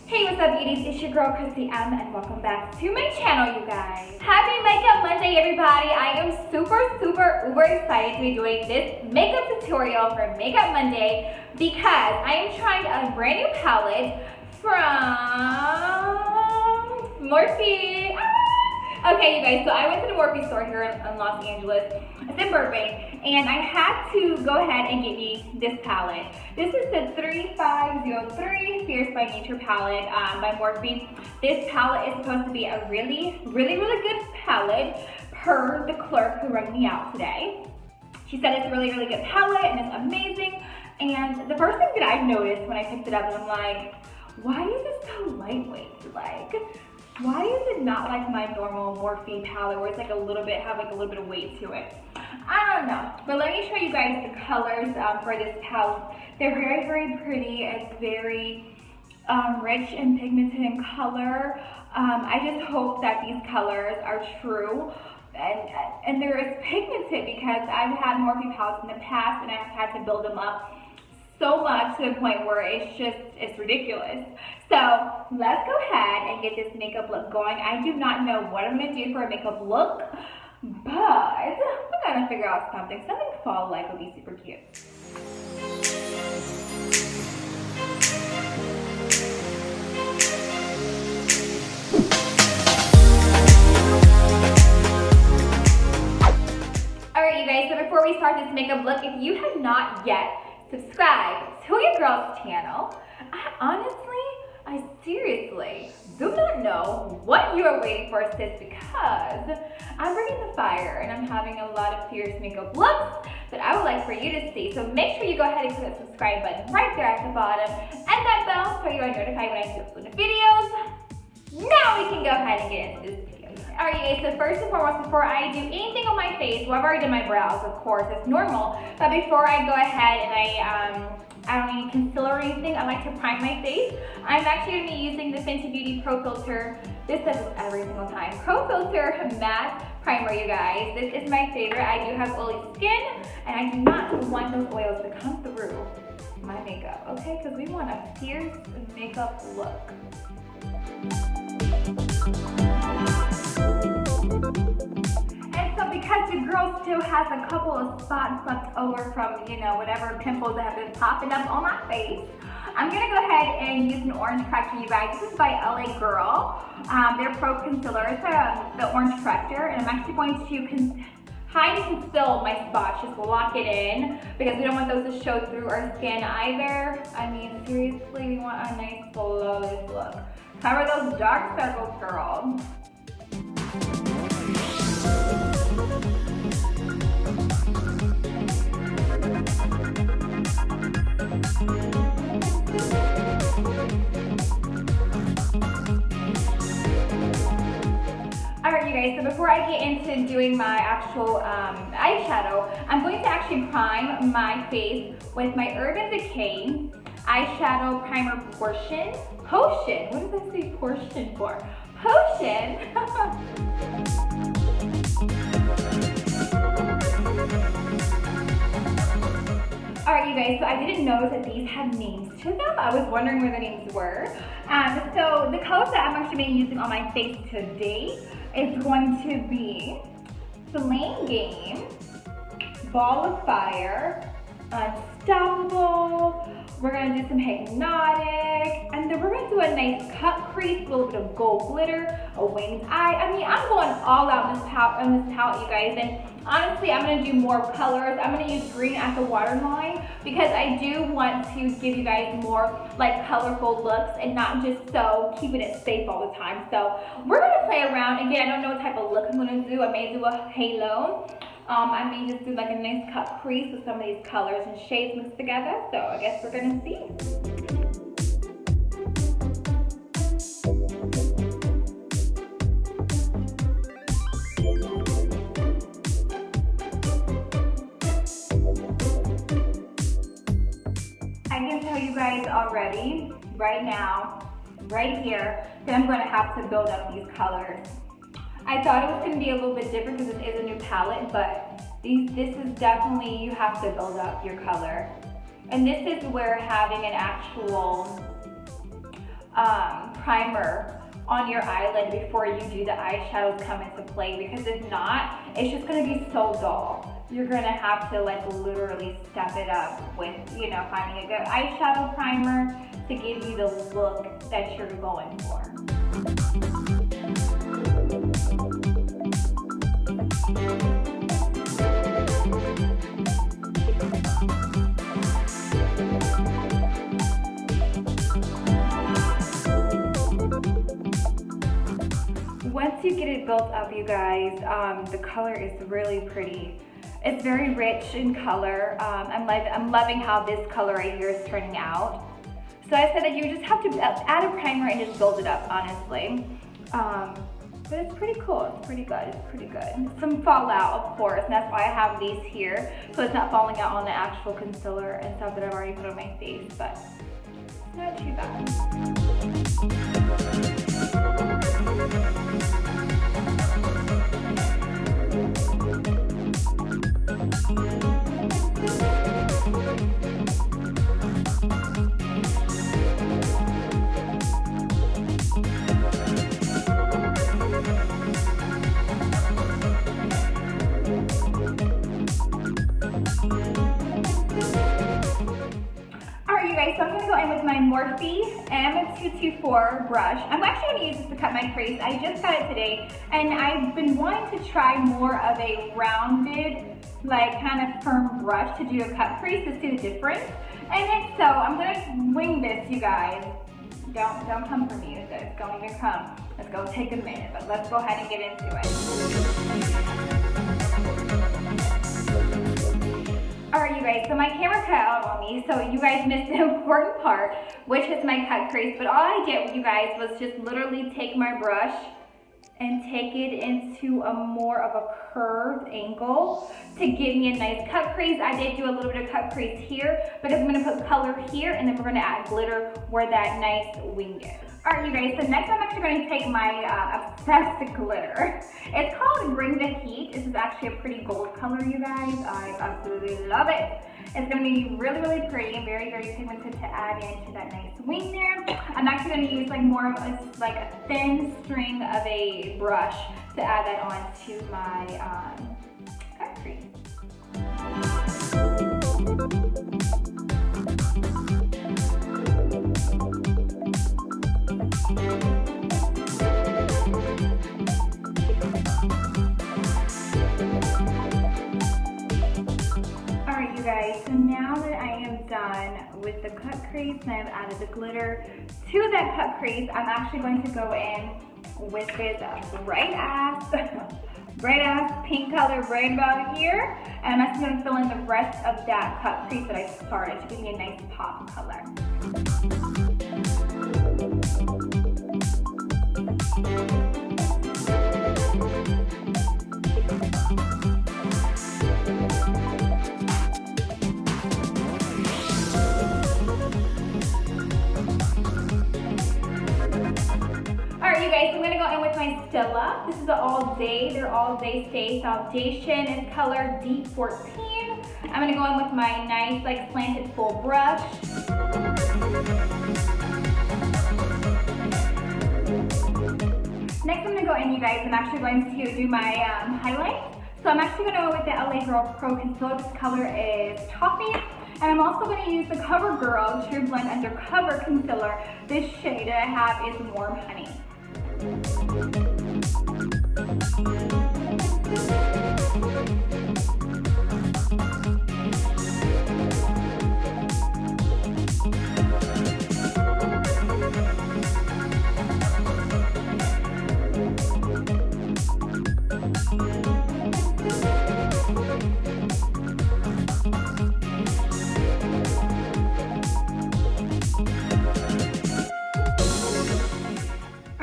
Hey, what's up beauties? It's your girl Chrissy M and welcome back to my channel, you guys. Happy Makeup Monday, everybody. I am super uber excited to be doing this makeup tutorial for Makeup Monday because I am trying a brand new palette from Morphe. Okay, you guys, so I went to the Morphe store here in Los Angeles. It's in Burbank, and I had to go ahead and get me this palette. This is the 3503 Fierce by Nature palette by Morphe. This palette is supposed to be a really good palette per the clerk who rang me out today. She said it's a really good palette and it's amazing. And the first thing that I noticed when I picked it up, I'm like, why is it so lightweight? Why is it not like my normal Morphe palette where it's like a little bit of weight to it? I don't know, but let me show you guys the colors for this palette. They're very pretty. It's very rich and pigmented in color. I just hope that these colors are true and they're as pigmented because I've had Morphe palettes in the past and I've had to build them up so much to the point where it's ridiculous. So let's go ahead and get this makeup look going. I do not know what I'm gonna do for a makeup look, but we're gonna figure out something fall like would be super cute. All right, you guys, so before we start this makeup look, if you have not yet subscribed to your girl's channel, I seriously do not know what you are waiting for, sis, because I'm bringing the fire and I'm having a lot of fierce makeup looks that I would like for you to see. So make sure you go ahead and click that subscribe button right there at the bottom and that bell so you are notified when I do upload the videos. Now we can go ahead and get into this video. Alright, guys, so first and foremost, before I do anything on my face, well, I've already done my brows, of course, it's normal, but before I go ahead and I don't need concealer or anything, I like to prime my face. I'm actually going to be using the Fenty Beauty Pro Filter. This does this every single time. Pro Filter Matte Primer, you guys. This is my favorite. I do have oily skin, and I do not want those oils to come through my makeup, okay? Because we want a fierce makeup look. Because your girl still has a couple of spots left over from, you know, whatever pimples that have been popping up on my face, I'm going to go ahead and use an orange corrector, you guys. This is by LA Girl. Their Pro Concealer. It's the orange corrector, and I'm actually going to hide and conceal my spots, just lock it in, because we don't want those to show through our skin either. I mean, seriously, we want a nice flawless look. Cover those dark circles, girl. Alright, you guys, so before I get into doing my actual eyeshadow, I'm going to actually prime my face with my Urban Decay eyeshadow primer potion. What does that say portion for? Potion! Alright, you guys, so I didn't know that these had names to them. I was wondering where the names were. So the colors that I'm actually using on my face today is going to be Flame Game, Ball of Fire, Unstoppable, we're going to do some Hypnotic, and then we're going to do a nice cut crease, a little bit of gold glitter, a winged eye. I mean, I'm going all out in this palette, you guys, and honestly, I'm going to do more colors. I'm going to use green as the waterline because I do want to give you guys more like colorful looks and not just so keeping it safe all the time. So we're going to play around. Again, I don't know what type of look I'm going to do. I may do a halo. I may just do like a nice cut crease with some of these colors and shades mixed together. So I guess we're going to see. I can tell you guys already, right now, right here, that I'm going to have to build up these colors. I thought it was going to be a little bit different because this is a new palette, but this is definitely, you have to build up your color. And this is where having an actual primer on your eyelid before you do the eyeshadows come into play, because if not, it's just gonna be so dull. You're gonna have to like literally step it up with, you know, finding a good eyeshadow primer to give you the look that you're going for. Once you get it built up, you guys, the color is really pretty. It's very rich in color. I'm loving how this color right here is turning out. So I said that you just have to add a primer and just build it up, honestly. But it's pretty cool, it's pretty good, it's pretty good. Some fallout, of course, and that's why I have these here, so it's not falling out on the actual concealer and stuff that I've already put on my face, but it's not too bad. So I'm going to go in with my Morphe M224 brush. I'm actually going to use this to cut my crease. I just got it today, and I've been wanting to try more of a rounded, like kind of firm brush to do a cut crease to see the difference. And so I'm going to wing this, you guys. Don't come for me with this. Don't even come. It's going to take a minute, but let's go ahead and get into it. Alright, you guys, so my camera cut out on me, so you guys missed the important part, which is my cut crease. But all I did, you guys, was just literally take my brush and take it into a more of a curved angle to give me a nice cut crease. I did do a little bit of cut crease here because I'm going to put color here, and then we're going to add glitter where that nice wing is. Alright, you guys, so next I'm actually going to take my obsessed glitter. It's called Bring the Heat. This is actually a pretty gold color, you guys. I absolutely love it. It's going to be really, really pretty and very, very pigmented to add into that nice wing there. I'm actually going to use like more of a thin string of a brush to add that on to my cut crease. Alright, you guys, so now that I am done with the cut crease and I've added the glitter to that cut crease, I'm actually going to go in with this bright ass pink color right about here, and I'm actually going to fill in the rest of that cut crease that I started to give me a nice pop color. Alright, you guys, I'm going to go in with my Stila. This is the All Day. Their All Day Stay Foundation in color Deep 14. I'm going to go in with my nice, like, slanted full brush. Next, I'm going to go in, you guys. I'm actually going to do my highlight. So I'm actually going to go with the LA Girl Pro Concealer. This color is Toffee. And I'm also going to use the CoverGirl True Blend Undercover Concealer. This shade that I have is Warm Honey.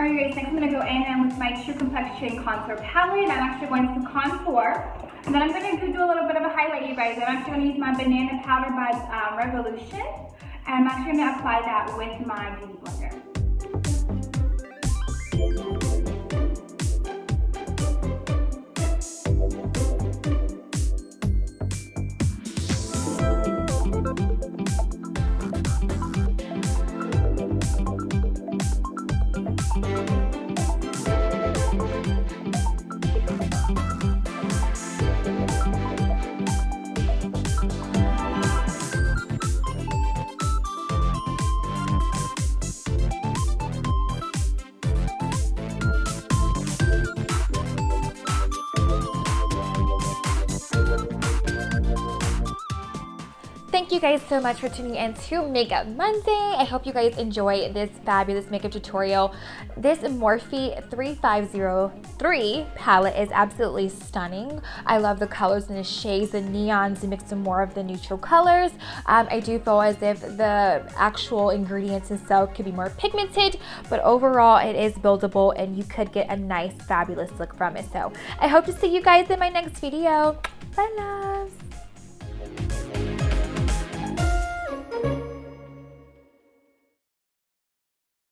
Next I'm going to go in with my True Complexion Contour Palette. I'm actually going to contour. And then I'm going to do a little bit of a highlight, you guys. I'm actually going to use my Banana Powder by Revolution. And I'm actually going to apply that with my Beauty Blender. you guys so much for tuning in to Makeup Monday. I hope you guys enjoy this fabulous makeup tutorial. This Morphe 3503 palette is absolutely stunning. I love the colors and the shades, the neons, and mix some more of the neutral colors. I do feel as if the actual ingredients itself could be more pigmented, but overall it is buildable and you could get a nice, fabulous look from it. So I hope to see you guys in my next video. Bye, loves.